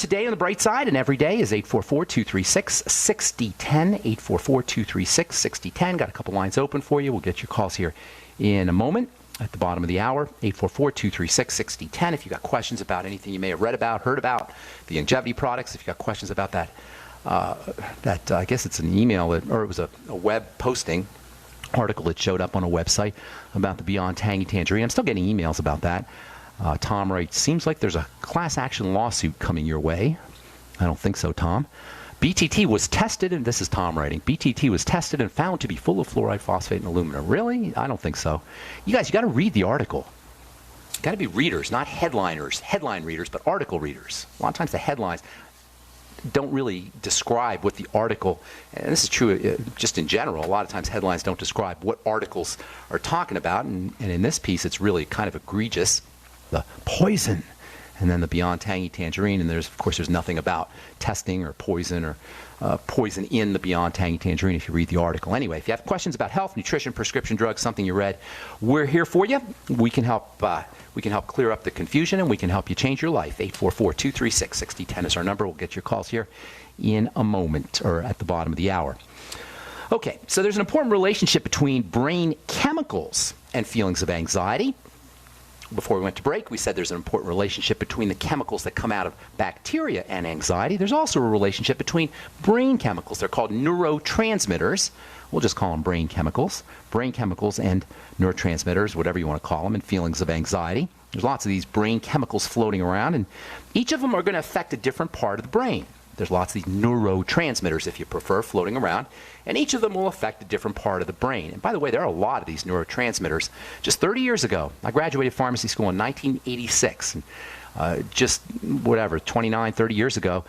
Today on the bright side and every day is 844-236-6010, 844-236-6010. Got a couple lines open for you. We'll get your calls here in a moment at the bottom of the hour, 844-236-6010. If you've got questions about anything you may have read about, heard about, the longevity products, if you've got questions about that, I guess it's an email, or it was a web posting article that showed up on a website about the Beyond Tangy Tangerine. I'm still getting emails about that. Tom writes, seems like there's a class action lawsuit coming your way. I don't think so, Tom. BTT was tested, and this is Tom writing, BTT was tested and found to be full of fluoride, phosphate, and aluminum. Really? I don't think so. You guys, you got to read the article. You got to be readers, not headline readers, but article readers. A lot of times the headlines don't really describe what the article, and this is true just in general, a lot of times headlines don't describe what articles are talking about, and in this piece it's really kind of egregious. The poison, and then the Beyond Tangy Tangerine, and of course there's nothing about testing or poison in the Beyond Tangy Tangerine if you read the article. Anyway, if you have questions about health, nutrition, prescription drugs, something you read, we're here for you. We can help clear up the confusion, and we can help you change your life. 844-236-6010 is our number. We'll get your calls here in a moment, or at the bottom of the hour. Okay, so there's an important relationship between brain chemicals and feelings of anxiety. Before we went to break, we said there's an important relationship between the chemicals that come out of bacteria and anxiety. There's also a relationship between brain chemicals. They're called neurotransmitters. We'll just call them brain chemicals. Brain chemicals and neurotransmitters, whatever you want to call them, and feelings of anxiety. There's lots of these brain chemicals floating around, and each of them are going to affect a different part of the brain. There's lots of these neurotransmitters, if you prefer, floating around, and each of them will affect a different part of the brain. And by the way, there are a lot of these neurotransmitters. Just 30 years ago, I graduated pharmacy school in 1986. And, 29, 30 years ago,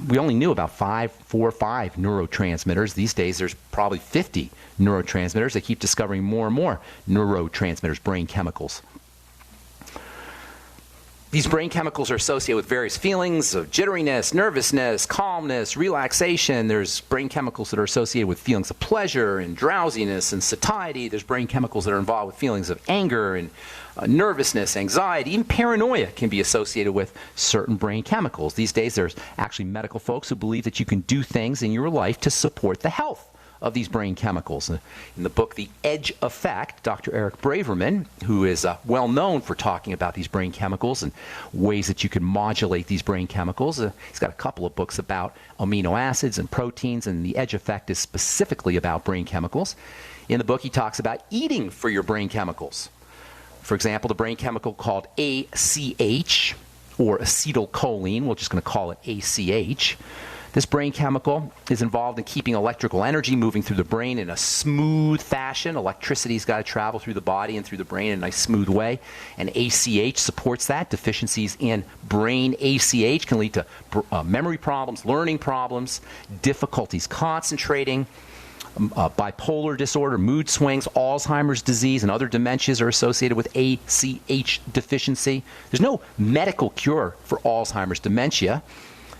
we only knew about 4 or 5 neurotransmitters. These days, there's probably 50 neurotransmitters. They keep discovering more and more neurotransmitters, brain chemicals. These brain chemicals are associated with various feelings of jitteriness, nervousness, calmness, relaxation. There's brain chemicals that are associated with feelings of pleasure and drowsiness and satiety. There's brain chemicals that are involved with feelings of anger and nervousness, anxiety. Even paranoia can be associated with certain brain chemicals. These days, there's actually medical folks who believe that you can do things in your life to support the health of these brain chemicals. In the book, The Edge Effect, Dr. Eric Braverman, who is well known for talking about these brain chemicals and ways that you can modulate these brain chemicals. He's got a couple of books about amino acids and proteins, and The Edge Effect is specifically about brain chemicals. In the book, he talks about eating for your brain chemicals. For example, the brain chemical called ACH, or acetylcholine, we're just going to call it ACH. This brain chemical is involved in keeping electrical energy moving through the brain in a smooth fashion. Electricity's got to travel through the body and through the brain in a nice smooth way. And ACH supports that. Deficiencies in brain ACH can lead to memory problems, learning problems, difficulties concentrating, bipolar disorder, mood swings, Alzheimer's disease, and other dementias are associated with ACH deficiency. There's no medical cure for Alzheimer's dementia.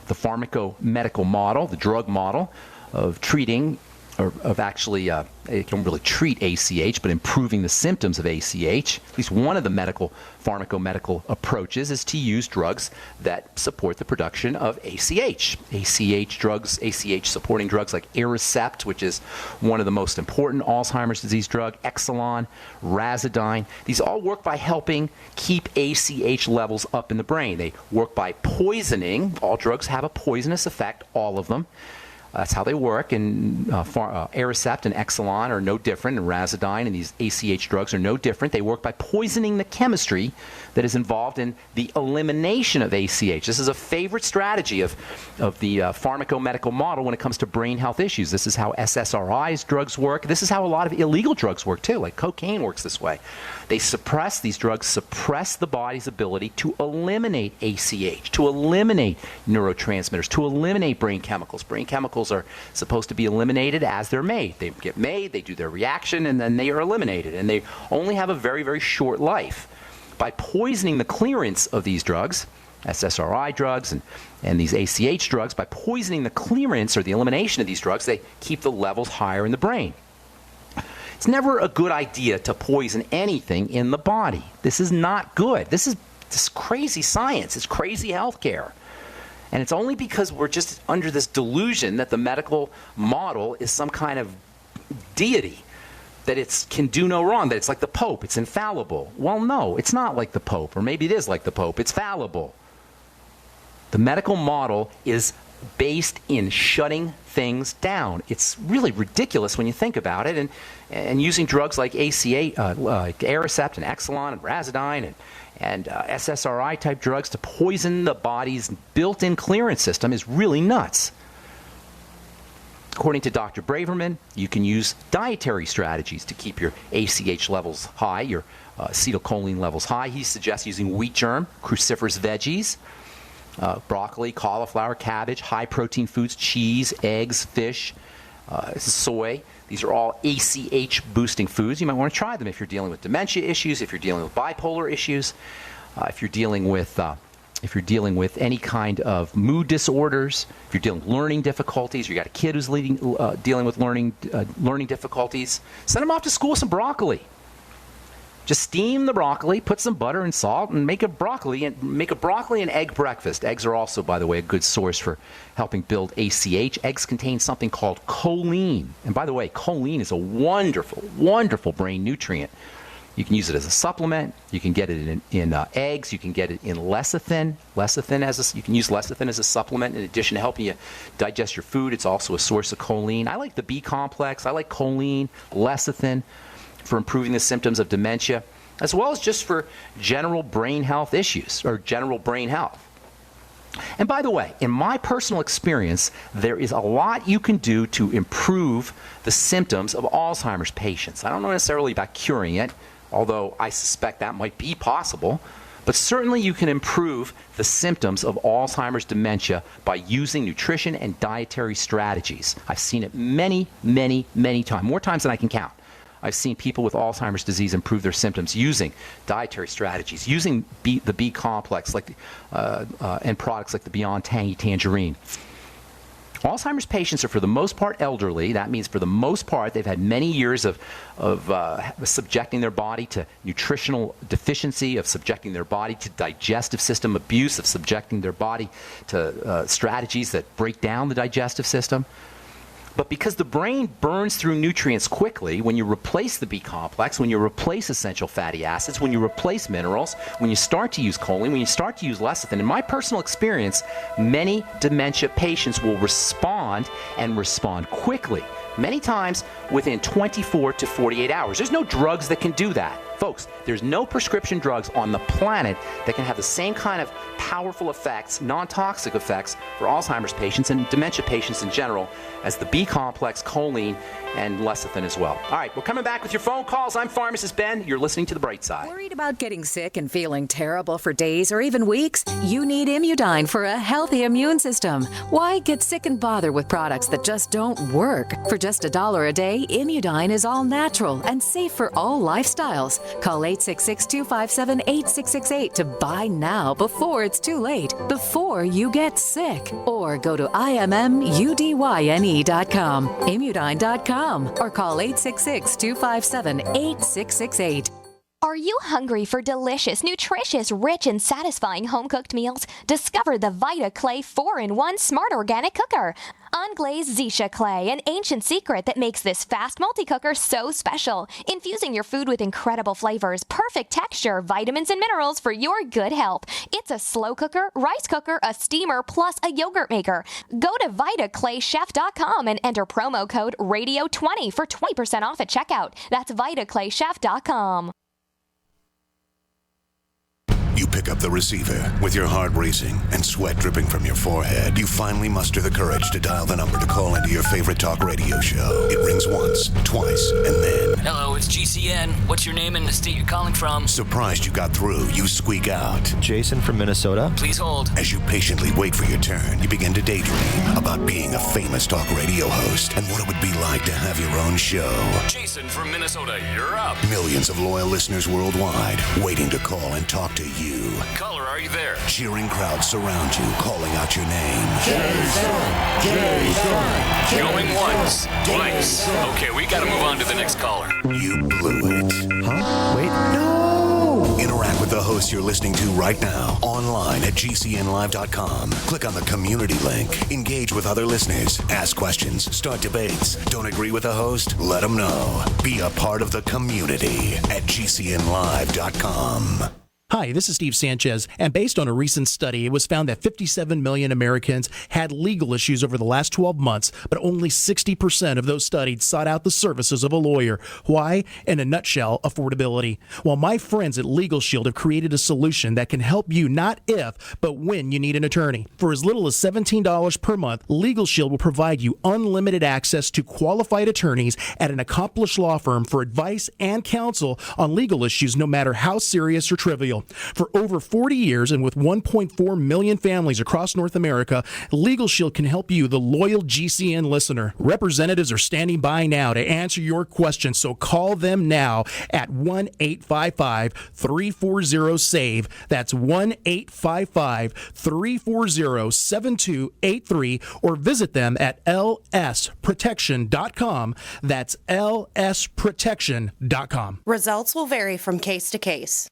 The pharmacomedical model, the drug model of treating, or of actually, it can really treat ACH, but improving the symptoms of ACH. At least one of the pharmacomedical approaches is to use drugs that support the production of ACH. ACH drugs, ACH supporting drugs like Aricept, which is one of the most important Alzheimer's disease drug, Exelon, Razidine. These all work by helping keep ACH levels up in the brain. They work by poisoning. All drugs have a poisonous effect, all of them. That's how they work, and Aricept and Exelon are no different, and Razidine and these ACH drugs are no different. They work by poisoning the chemistry that is involved in the elimination of ACH. This is a favorite strategy of the pharmacomedical model when it comes to brain health issues. This is how SSRIs drugs work. This is how a lot of illegal drugs work, too, like cocaine works this way. These drugs suppress the body's ability to eliminate ACH, to eliminate neurotransmitters, to eliminate brain chemicals. Brain chemicals are supposed to be eliminated as they're made. They get made, they do their reaction, and then they are eliminated. And they only have a very, very short life. By poisoning the clearance of these drugs, SSRI drugs and these ACH drugs, by poisoning the clearance or the elimination of these drugs, they keep the levels higher in the brain. It's never a good idea to poison anything in the body. This is not good. This is crazy science. It's crazy healthcare. And it's only because we're just under this delusion that the medical model is some kind of deity, that it can do no wrong, that it's like the Pope, it's infallible. Well, no, it's not like the Pope, or maybe it is like the Pope, it's fallible. The medical model is based in shutting things down. It's really ridiculous when you think about it, and using drugs like like Aricept and Exelon and Razidine and SSRI type drugs to poison the body's built-in clearance system is really nuts. According to Dr. Braverman, you can use dietary strategies to keep your ACH levels high, your acetylcholine levels high. He suggests using wheat germ, cruciferous veggies, broccoli, cauliflower, cabbage, high-protein foods, cheese, eggs, fish, soy. These are all ACH-boosting foods. You might want to try them if you're dealing with dementia issues, if you're dealing with bipolar issues, if you're dealing with any kind of mood disorders, if you're dealing with learning difficulties, you got a kid who's dealing with learning difficulties, send them off to school with some broccoli. Just steam the broccoli, put some butter and salt, and make a broccoli and egg breakfast. Eggs are also, by the way, a good source for helping build ACH. Eggs contain something called choline. And by the way, choline is a wonderful, wonderful brain nutrient. You can use it as a supplement. You can get it in eggs. You can get it in lecithin. You can use lecithin as a supplement in addition to helping you digest your food. It's also a source of choline. I like the B complex. I like choline, lecithin for improving the symptoms of dementia, as well as just for general brain health issues or general brain health. And by the way, in my personal experience, there is a lot you can do to improve the symptoms of Alzheimer's patients. I don't know necessarily about curing it, although I suspect that might be possible, but certainly you can improve the symptoms of Alzheimer's dementia by using nutrition and dietary strategies. I've seen it many, many, many times, more times than I can count. I've seen people with Alzheimer's disease improve their symptoms using dietary strategies, using the B complex and products like the Beyond Tangy Tangerine. Alzheimer's patients are for the most part elderly. That means for the most part they've had many years of subjecting their body to nutritional deficiency, of subjecting their body to digestive system abuse, of subjecting their body to strategies that break down the digestive system. But because the brain burns through nutrients quickly, when you replace the B complex, when you replace essential fatty acids, when you replace minerals, when you start to use choline, when you start to use lecithin, in my personal experience, many dementia patients will respond and respond quickly, many times within 24 to 48 hours. There's no drugs that can do that. Folks, there's no prescription drugs on the planet that can have the same kind of powerful effects, non-toxic effects for Alzheimer's patients and dementia patients in general as the B complex, choline, and lecithin as well. All right, we're coming back with your phone calls. I'm Pharmacist Ben. You're listening to The Bright Side. Worried about getting sick and feeling terrible for days or even weeks? You need Immudyne for a healthy immune system. Why get sick and bother with products that just don't work? For just $1 a day, Immudyne is all natural and safe for all lifestyles. Call 866-257-8668 to buy now before it's too late, before you get sick. Or go to IMMUDYNE.com, Immudyne.com, or call 866-257-8668. Are you hungry for delicious, nutritious, rich, and satisfying home-cooked meals? Discover the Vita Clay 4-in-1 Smart Organic Cooker. Unglazed Zisha Clay, an ancient secret that makes this fast multi-cooker so special. Infusing your food with incredible flavors, perfect texture, vitamins, and minerals for your good health. It's a slow cooker, rice cooker, a steamer, plus a yogurt maker. Go to VitaClayChef.com and enter promo code RADIO20 for 20% off at checkout. That's VitaClayChef.com. You pick up the receiver. With your heart racing and sweat dripping from your forehead, you finally muster the courage to dial the number to call into your favorite talk radio show. It rings once, twice, and then... Hello, it's GCN. What's your name and the state you're calling from? Surprised you got through, you squeak out. Jason from Minnesota. Please hold. As you patiently wait for your turn, you begin to daydream about being a famous talk radio host and what it would be like to have your own show. Jason from Minnesota, you're up. Millions of loyal listeners worldwide waiting to call and talk to you. Caller, are you there? Cheering crowds surround you, calling out your name. Jason! Jason! Going once, twice. Okay, we gotta move on to the next caller. You blew it. Huh? Wait, no! Interact with with the hosts you're listening to right now. Online at GCNlive.com. Click on the community link. Engage with other listeners. Ask questions. Start debates. Don't agree with the host? Let them know. Be a part of the community at GCNlive.com. Hi, this is Steve Sanchez, and based on a recent study, it was found that 57 million Americans had legal issues over the last 12 months, but only 60% of those studied sought out the services of a lawyer. Why? In a nutshell, affordability. Well, my friends at Legal Shield have created a solution that can help you not if, but when you need an attorney. For as little as $17 per month, Legal Shield will provide you unlimited access to qualified attorneys at an accomplished law firm for advice and counsel on legal issues, no matter how serious or trivial. For over 40 years and with 1.4 million families across North America, Legal Shield can help you, the loyal GCN listener. Representatives are standing by now to answer your questions, so call them now at 1-855-340-SAVE. That's 1-855-340-7283, or visit them at lsprotection.com. That's lsprotection.com. Results will vary from case to case.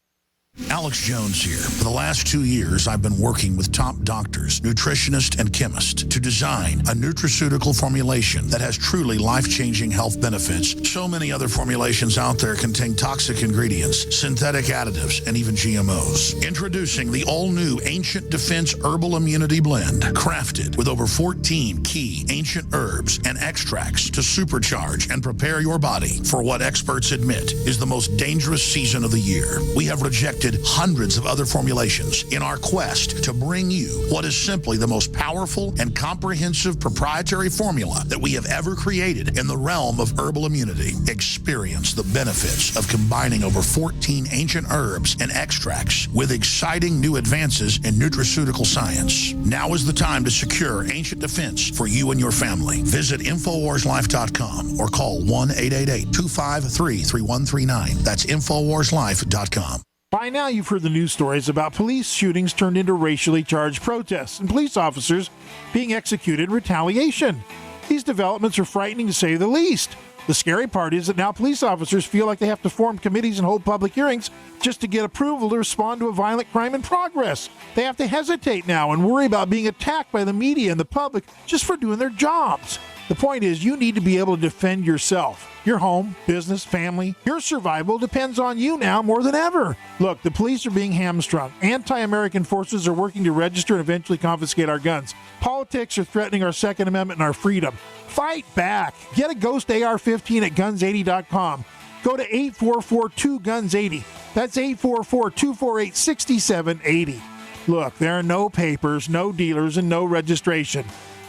Alex Jones here. For the last 2 years, I've been working with top doctors, nutritionists, and chemists to design a nutraceutical formulation that has truly life-changing health benefits. So many other formulations out there contain toxic ingredients, synthetic additives, and even GMOs. Introducing the all-new Ancient Defense Herbal Immunity Blend, crafted with over 14 key ancient herbs and extracts to supercharge and prepare your body for what experts admit is the most dangerous season of the year. We have rejected hundreds of other formulations in our quest to bring you what is simply the most powerful and comprehensive proprietary formula that we have ever created in the realm of herbal immunity. Experience the benefits of combining over 14 ancient herbs and extracts with exciting new advances in nutraceutical science. Now is the time to secure Ancient Defense for you and your family. Visit InfoWarsLife.com or call 1-888-253-3139. That's InfoWarsLife.com. By now, you've heard the news stories about police shootings turned into racially charged protests and police officers being executed in retaliation. These developments are frightening to say the least. The scary part is that now police officers feel like they have to form committees and hold public hearings just to get approval to respond to a violent crime in progress. They have to hesitate now and worry about being attacked by the media and the public just for doing their jobs. The point is, you need to be able to defend yourself. Your home, business, family, your survival depends on you now more than ever. Look, the police are being hamstrung. Anti-American forces are working to register and eventually confiscate our guns. Politics are threatening our Second Amendment and our freedom. Fight back. Get a Ghost AR-15 at guns80.com. Go to 844-2-GUNS-80. That's 844-248-6780. Look, there are no papers, no dealers, and no registration.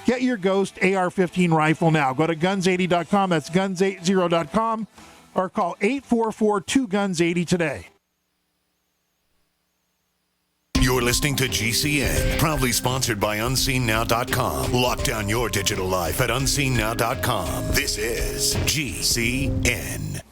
Get your Ghost AR-15 rifle now. Go to guns80.com, that's guns80.com, or call 844-2-GUNS-80 today. You're listening to GCN, proudly sponsored by UnseenNow.com. Lock down your digital life at UnseenNow.com. This is GCN.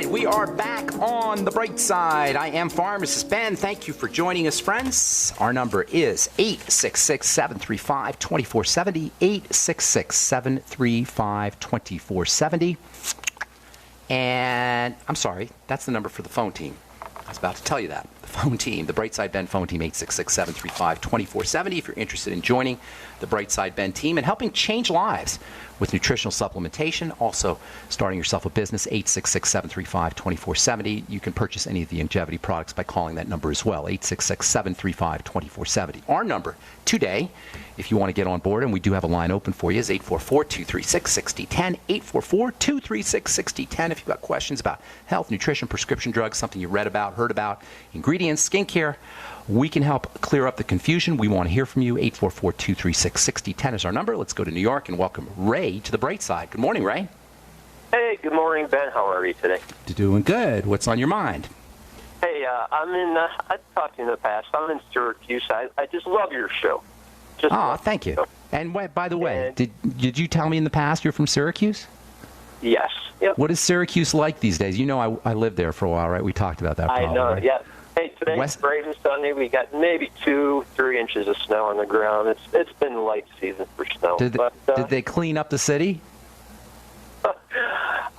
We are back on the bright side. I am Pharmacist Ben. Thank you for joining us, friends. Our number is 866-735-2470, 866-735-2470. And I'm sorry, that's the number for the phone team. I was about to tell you that. The phone team, the Brightside Ben phone team, 866-735-2470. If you're interested in joining the Brightside Ben team and helping change lives with nutritional supplementation, also starting yourself a business, 866-735-2470. You can purchase any of the longevity products by calling that number as well, 866-735-2470. Our number today, if you want to get on board, and we do have a line open for you, is 844-236-6010, 844-236-6010. If you've got questions about health, nutrition, prescription drugs, something you read about, heard about, ingredients, skincare, we can help clear up the confusion. We want to hear from you. 844-236-6010 is our number. Let's go to New York and welcome Ray to the bright side. Good morning, Ray. Hey, good morning, Ben. How are you today? Doing good. What's on your mind? Hey, I've talked to you in the past. I'm in Syracuse. I just love your show. Thank you. And by the way, did you tell me in the past you're from Syracuse? Yes. Yep. What is Syracuse like these days? You know, I lived there for a while, right? We talked about that problem, I know, right? yeah. Hey, today's bright and sunny. We got maybe 2-3 inches of snow on the ground. It's been light season for snow. Did they clean up the city?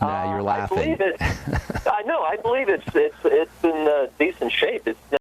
Nah, you're laughing. I believe I believe it's in decent shape. It's